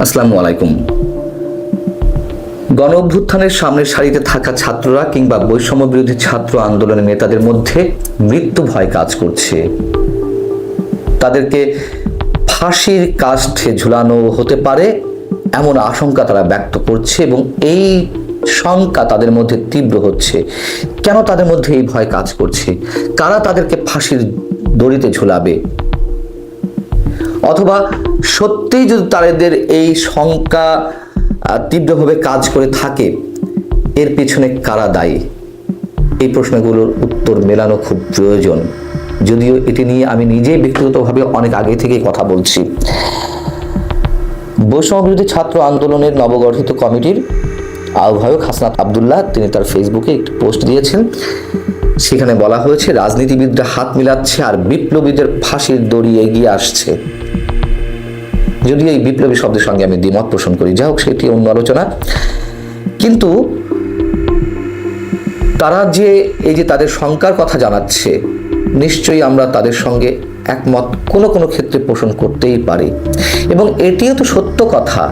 আসসালামু আলাইকুম। গণ অভ্যুত্থানের সামনের সারিতে থাকা ছাত্ররা কিংবা বৈষম্য বিরোধী ছাত্র আন্দোলনের নেতাদের মধ্যে মৃত্যু ভয় কাজ করছে। তাদেরকে ফাঁসির কাষ্ঠে ঝুলানো হতে পারে এমন আশঙ্কা তারা ব্যক্ত করছে এবং এই শঙ্কা তাদের মধ্যে তীব্র হচ্ছে। কেন তাদের মধ্যে এই ভয় কাজ করছে? কারা তাদেরকে ফাঁসির দড়িতে ঝুলাবে? অথবা সত্যিই যদি তাদের এই শঙ্কা তীব্রভাবে কাজ করে থাকে, এর পেছনে কারা দায়ী? এই প্রশ্নগুলোর উত্তর মেলানো খুব প্রয়োজন। যদিও এটি নিয়ে আমি নিজেই ব্যক্তিগতভাবে অনেক আগে থেকেই কথা বলছি। বৈষম্য বিরোধী ছাত্র আন্দোলনের নবগঠিত কমিটির আহ্বায়ক হাসনাত আবদুল্লাহ তিনি তার ফেসবুকে একটি পোস্ট দিয়েছেন। সেখানে বলা হয়েছে, রাজনীতিবিদরা হাত মিলাচ্ছে আর বিপ্লবীদের ফাঁসির দড়ি এগিয়ে আসছে। যদিও এই বিপ্লবী শব্দের সঙ্গে আমি দ্বিমত পোষণ করি, যাই হোক সেটি অন্য আলোচনা। কিন্তু তারা যে এই যে তাদের শঙ্কার কথা জানাচ্ছে, নিশ্চয়ই আমরা তাদের সঙ্গে একমত কোনো কোনো ক্ষেত্রে পোষণ করতেই পারি। এবং এটিও তো সত্য কথা,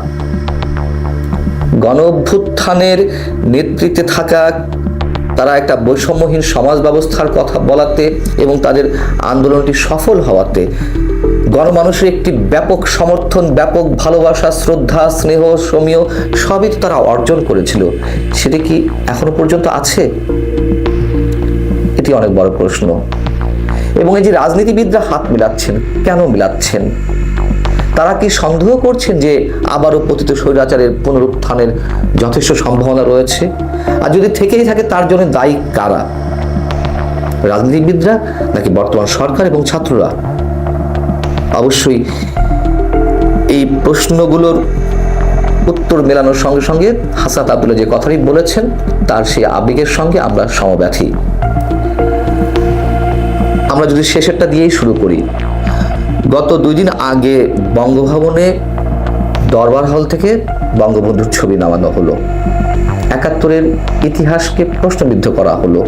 গণ অভ্যুত্থানের নেতৃত্বে থাকা তারা একটা বৈষম্যহীন সমাজ ব্যবস্থার কথা বলাতে এবং তাদের আন্দোলনটি সফল হওয়াতে গণমানুষের একটি ব্যাপক সমর্থন, ব্যাপক ভালোবাসা, শ্রদ্ধা, স্নেহ, সমীহ সবই তো তারা অর্জন করেছিল। সেটি কি এখনো পর্যন্ত আছে? এটি অনেক বড় প্রশ্ন। এবং এই যে রাজনীতিবিদরা হাত মিলাচ্ছেন, কেন মিলাচ্ছেন? তারা কি সন্দেহ করছেন যে আবারও পতিত স্বৈরাচারের পুনরুত্থানের যথেষ্ট সম্ভাবনা রয়েছে? আর যদি থেকেই থাকে, তার জন্য দায়ী কারা? রাজনীতিবিদরা নাকি বর্তমান সরকার এবং ছাত্ররা? অবশ্যই এই প্রশ্নগুলোর উত্তর মেলানোর সঙ্গে সঙ্গে হাসনাত আবদুল্লাহ যে কথাটি বলেছেন তার সেই আবেগের সঙ্গে আমরা সমব্যথী। আমরা যদি শেষেরটা দিয়েই শুরু করি, গত 2 দিন আগে বঙ্গভবনে দরবার হল থেকে বঙ্গবন্ধুর ছবি নামানো হলো। 71-এর ইতিহাসকে প্রশ্নবিদ্ধ করা হলো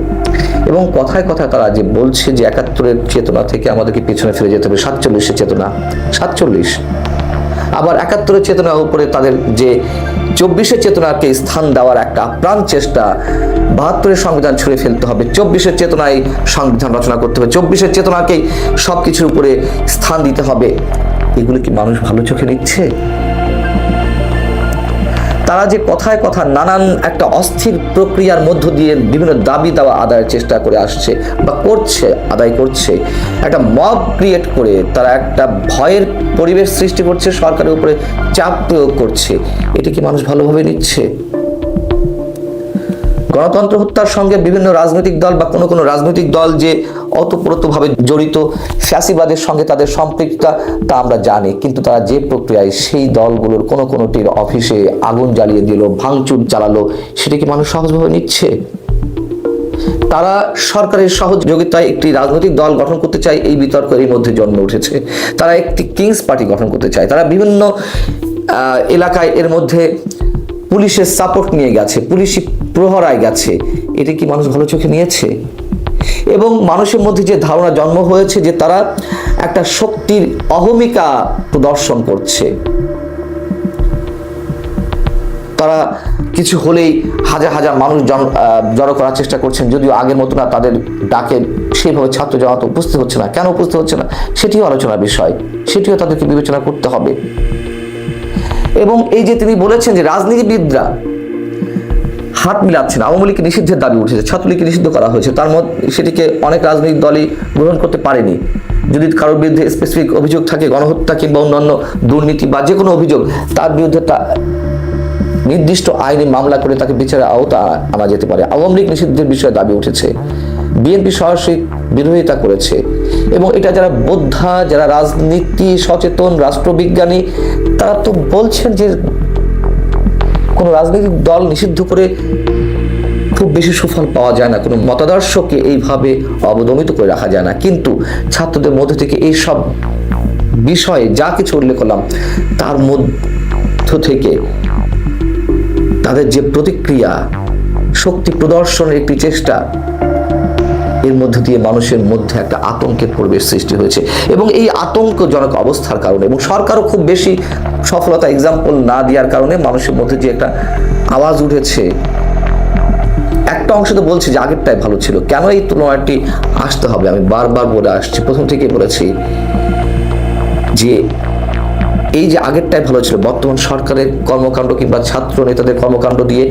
এবং কথায় কথায় তারা যে বলছে যে 71-এর চেতনা থেকে আমাদেরকে পিছনে ফিরে যেতে হবে, 47-এর চেতনা, 47। আবার 71-এর চেতনার উপরে তাদের যে 24-এর চেতনাকে স্থান দেওয়ার একটা আপ্রাণ চেষ্টা, 72-এর সংবিধান ছুঁড়ে ফেলতে হবে, 24-এর চেতনায় সংবিধান রচনা করতে হবে, 24-এর চেতনাকেই সবকিছুর উপরে স্থান দিতে হবে। এগুলো কি মানুষ ভালো চোখে নিচ্ছে? তারা যে কথায় কথা নানান একটা অস্থির প্রক্রিয়ার মধ্য দিয়ে বিভিন্ন দাবি দাওয়া আদায়ের চেষ্টা করে আসছে বা করছে, আদায় করছে, একটা মব ক্রিয়েট করে তারা একটা ভয়ের পরিবেশ সৃষ্টি করছে, সরকারের উপরে চাপ প্রয়োগ করছে। এটা কি মানুষ ভালোভাবে নিচ্ছে? গণতন্ত্র হত্যার সঙ্গে বিভিন্ন রাজনৈতিক দল বা কোনো রাজনৈতিক দল যে অতপ্রতভাবে জড়িত, ফ্যাসিবাদের সঙ্গে তাদের সম্পৃক্ততা তা আমরা জানি। কিন্তু তারা যে প্রক্রিয়ায় সেই দলগুলোর কোনোটির অফিসে আগুন জ্বালিয়ে দিল, ভাঙচুর চালালো, সেটা কি মানুষ সহজভাবে নিচ্ছে? তারা সরকারের সহযোগিতায় একটি রাজনৈতিক দল গঠন করতে চায়, এই বিতর্ক এর মধ্যে জন্ম উঠেছে। তারা একটি কিংস পার্টি গঠন করতে চায়, তারা বিভিন্ন এলাকায় এর মধ্যে পুলিশের সাপোর্ট নিয়ে গেছে, পুলিশি প্রহরায় গেছে। এটা কি মানুষ ভালো চোখে নিয়েছে? এবং মানুষের মধ্যে যে ধারণা জন্ম হয়েছে যে তারা একটা শক্তির অহমিকা প্রদর্শন করছে, তারা কিছু হলেই হাজার হাজার মানুষ জড়ো করার চেষ্টা করছেন। যদিও আগের মতো না, তাদের ডাকে সেইভাবে ছাত্র জনতা উপস্থিত হচ্ছে না। কেন উপস্থিত হচ্ছে না সেটিও আলোচনার বিষয়, সেটিও তাদেরকে বিবেচনা করতে হবে। এবং এই যে তিনি বলেছেন যে রাজনীতিবিদরা হাত মিলাচ্ছেন, আওয়ামী লীগকে নিষিদ্ধের দাবি উঠেছে, ছাত্রলীগকে নিষিদ্ধ করা হয়েছে, তার মধ্যে সেটিকে অনেক রাজনৈতিক দলই গ্রহণ করতে পারেনি। যদি কারোর বিরুদ্ধে স্পেসিফিক অভিযোগ থাকে, গণহত্যা কিংবা অন্যান্য দুর্নীতি বা যে কোনো অভিযোগ, তার বিরুদ্ধে নির্দিষ্ট আইনি মামলা করে তাকে বিচারের আওতা আনা যেতে পারে। আওয়ামী লীগ নিষিদ্ধের বিষয়ে দাবি উঠেছে, বিএনপি সরাসরি বিরোধিতা করেছে। এবং এটা যারা বোদ্ধা, যারা রাজনীতি সচেতন রাষ্ট্রবিজ্ঞানী, তারা তো বলছেন যে কোনো রাজনৈতিক দল নিষিদ্ধ করে খুব বেশি সুফল পাওয়া যায় না, কোনো মতাদর্শকে এইভাবে অবদমিত করে রাখা যায় না। কিন্তু ছাত্রদের মধ্যে থেকে এই সব বিষয়ে যা কিছু উল্লেখ করলাম, তার মধ্য থেকে তাদের যে প্রতিক্রিয়া, শক্তি প্রদর্শনের একটি চেষ্টা, এর মধ্য দিয়ে মানুষের মধ্যে একটা আতঙ্কের পরিবেশ সৃষ্টি হয়েছে। এবং এই আতঙ্কজনক অবস্থার কারণে এবং সরকারও খুব বেশি সফলতা এক্সাম্পল না দেওয়ার কারণে মানুষের মধ্যে যে একটা আওয়াজ উঠেছে, একটা অংশ তো বলছে যে আগেরটাই ভালো ছিল, কেন এই তুলনাটি আসতে হবে? আমি বারবার বলে আসছি, প্রথম থেকে বলেছি যে এই যে আগেরটাই ভালো ছিল, বর্তমান সরকারের কর্মকাণ্ড কিংবা ছাত্র নেতাদের কর্মকাণ্ড দিয়ে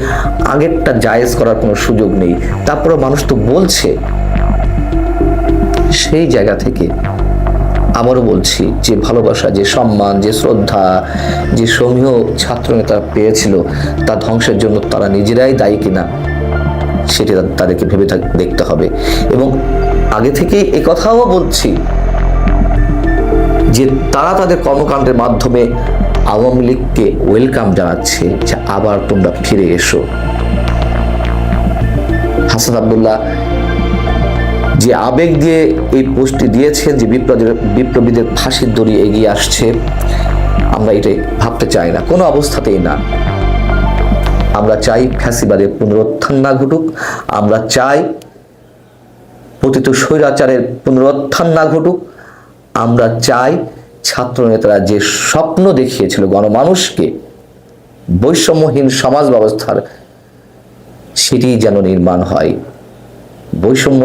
আগেরটা জায়েজ করার কোনো সুযোগ নেই। তারপরে মানুষ তো বলছে, সেই জায়গা থেকে আবারও বলছি যে ভালোবাসা, যে সম্মান, যে শ্রদ্ধা, যে সমীহ ছাত্র নেতা পেয়েছিল, তা ধ্বংসের জন্য তারা নিজেরাই দায়ী কিনা সেটা তাদেরকে ভেবে দেখতে হবে। এবং আগে থেকে এ কথাও বলছি যে তারা তাদের কর্মকাণ্ডের মাধ্যমে আওয়ামী লীগকে ওয়েলকাম জানাচ্ছে যে আবার তোমরা ফিরে এসো। হাসান আব্দুল্লাহ যে আবেগ দিয়ে এই পোস্টটি দিয়েছেন যে বিপ্লবীদের ফাঁসির দড়ি এগিয়ে আসছে, আমরা এটাই ভাবতে চাই না, কোনো অবস্থাতেই না। আমরা চাই ফ্যাসিবাদের পুনরুত্থান না ঘটুক, আমরা চাই পতিত স্বৈরাচারের পুনরুত্থান না ঘটুক, আমরা চাই ছাত্র নেতারা যে স্বপ্ন দেখিয়েছিল গণমানুষকে বৈষম্যহীন সমাজ ব্যবস্থার, সেটি যেন নির্মাণ হয়। বৈষম্য